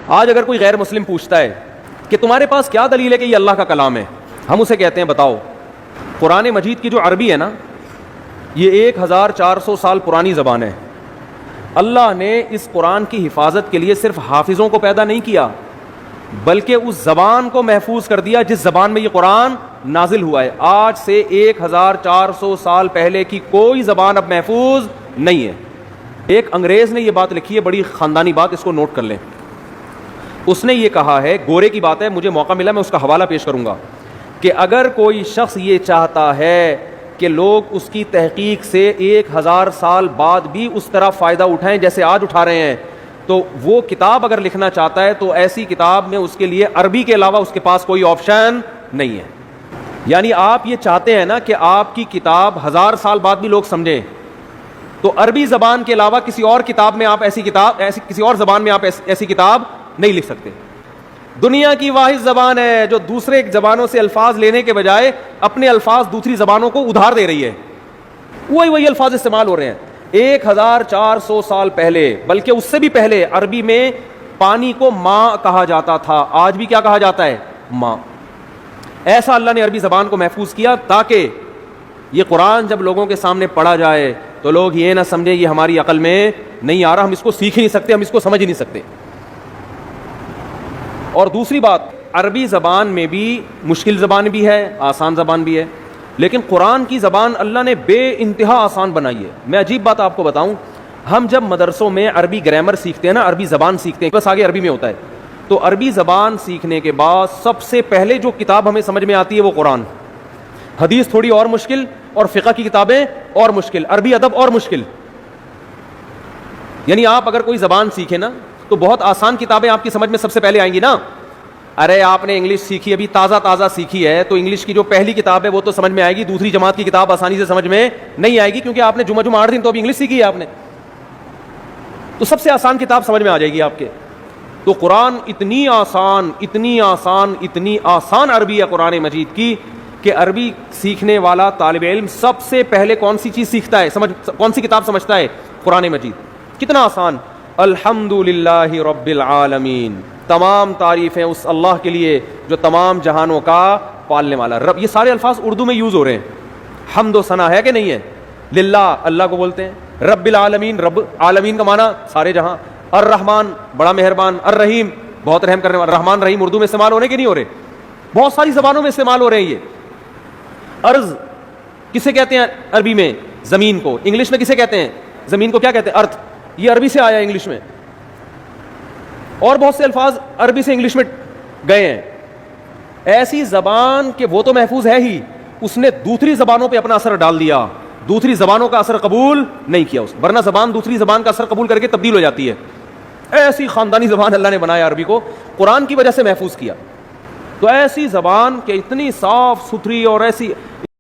آج اگر کوئی غیر مسلم پوچھتا ہے کہ تمہارے پاس کیا دلیل ہے کہ یہ اللہ کا کلام ہے، ہم اسے کہتے ہیں بتاؤ قرآن مجید کی جو عربی ہے نا، یہ 1400 سال پرانی زبان ہے. اللہ نے اس قرآن کی حفاظت کے لیے صرف حافظوں کو پیدا نہیں کیا، بلکہ اس زبان کو محفوظ کر دیا جس زبان میں یہ قرآن نازل ہوا ہے. آج سے 1400 سال پہلے کی کوئی زبان اب محفوظ نہیں ہے. ایک انگریز نے یہ بات لکھی ہے، بڑی خاندانی بات، اس کو نوٹ کر لیں. اس نے یہ کہا ہے، گورے کی بات ہے، مجھے موقع ملا میں اس کا حوالہ پیش کروں گا، کہ اگر کوئی شخص یہ چاہتا ہے کہ لوگ اس کی تحقیق سے 1000 سال بعد بھی اس طرح فائدہ اٹھائیں جیسے آج اٹھا رہے ہیں، تو وہ کتاب اگر لکھنا چاہتا ہے تو ایسی کتاب میں اس کے لیے عربی کے علاوہ اس کے پاس کوئی آپشن نہیں ہے. یعنی آپ یہ چاہتے ہیں نا کہ آپ کی کتاب 1000 سال بعد بھی لوگ سمجھیں، تو عربی زبان کے علاوہ کسی اور کتاب میں آپ کسی اور زبان میں آپ ایسی کتاب نہیں لکھ سکتے. دنیا کی واحد زبان ہے جو دوسرے زبانوں سے الفاظ لینے کے بجائے اپنے الفاظ دوسری زبانوں کو ادھار دے رہی ہے. وہی الفاظ استعمال ہو رہے ہیں. 1400 سال پہلے، بلکہ اس سے بھی پہلے، عربی میں پانی کو ماں کہا جاتا تھا. آج بھی کیا کہا جاتا ہے؟ ماں. ایسا اللہ نے عربی زبان کو محفوظ کیا تاکہ یہ قرآن جب لوگوں کے سامنے پڑھا جائے تو لوگ یہ نہ سمجھیں یہ ہماری عقل میں نہیں آ رہا، ہم اس کو سیکھ ہی نہیں سکتے، ہم اس کو سمجھ ہی نہیں سکتے. اور دوسری بات، عربی زبان میں بھی مشکل زبان بھی ہے، آسان زبان بھی ہے، لیکن قرآن کی زبان اللہ نے بے انتہا آسان بنائی ہے. میں عجیب بات آپ کو بتاؤں، ہم جب مدرسوں میں عربی گرامر سیکھتے ہیں نا، عربی زبان سیکھتے ہیں، بس آگے عربی میں ہوتا ہے، تو عربی زبان سیکھنے کے بعد سب سے پہلے جو کتاب ہمیں سمجھ میں آتی ہے وہ قرآن. حدیث تھوڑی اور مشکل، اور فقہ کی کتابیں اور مشکل، عربی ادب اور مشکل. یعنی آپ اگر کوئی زبان سیکھیں نا تو بہت آسان کتابیں آپ کی سمجھ میں سب سے پہلے آئیں گی نا. ارے آپ نے انگلش سیکھی، ابھی تازہ سیکھی ہے، تو انگلش کی جو پہلی کتاب ہے وہ تو سمجھ میں آئے گی، دوسری جماعت کی کتاب آسانی سے سمجھ میں نہیں آئے گی، کیونکہ آپ نے جمعہ 8 دن تو ابھی انگلش سیکھی ہے آپ نے. تو سب سے آسان کتاب سمجھ میں آ جائے گی آپ کے. تو قرآن اتنی آسان عربی ہے قرآن مجید کی کہ عربی سیکھنے والا طالب علم سب سے پہلے کون سی چیز سیکھتا ہے، کون سی کتاب سمجھتا ہے؟ قرآن مجید. کتنا آسان. الحمدللہ رب العالمین، تمام تعریفیں اس اللہ کے لیے جو تمام جہانوں کا پالنے والا رب. یہ سارے الفاظ اردو میں یوز ہو رہے ہیں. حمد و ثنا ہے کہ نہیں ہے؟ للہ، اللہ کو بولتے ہیں. رب العالمین، رب عالمین کا معنی سارے جہاں. الرحمن، بڑا مہربان. الرحیم، بہت رحم کرنے والا. رحمان رحیم اردو میں استعمال ہو رہے کہ نہیں ہو رہے؟ بہت ساری زبانوں میں استعمال ہو رہے ہیں یہ. ارض کسے کہتے ہیں عربی میں؟ زمین کو. انگلش میں کسے کہتے ہیں زمین کو؟ کیا کہتے ہیں؟ ارتھ. یہ عربی سے آیا انگلش میں. اور بہت سے الفاظ عربی سے انگلش میں گئے ہیں. ایسی زبان کہ وہ تو محفوظ ہے ہی، اس نے دوسری زبانوں پہ اپنا اثر ڈال دیا، دوسری زبانوں کا اثر قبول نہیں کیا اس. ورنہ زبان دوسری زبان کا اثر قبول کر کے تبدیل ہو جاتی ہے. ایسی خاندانی زبان اللہ نے بنایا عربی کو، قرآن کی وجہ سے محفوظ کیا. تو ایسی زبان کہ اتنی صاف ستھری اور ایسی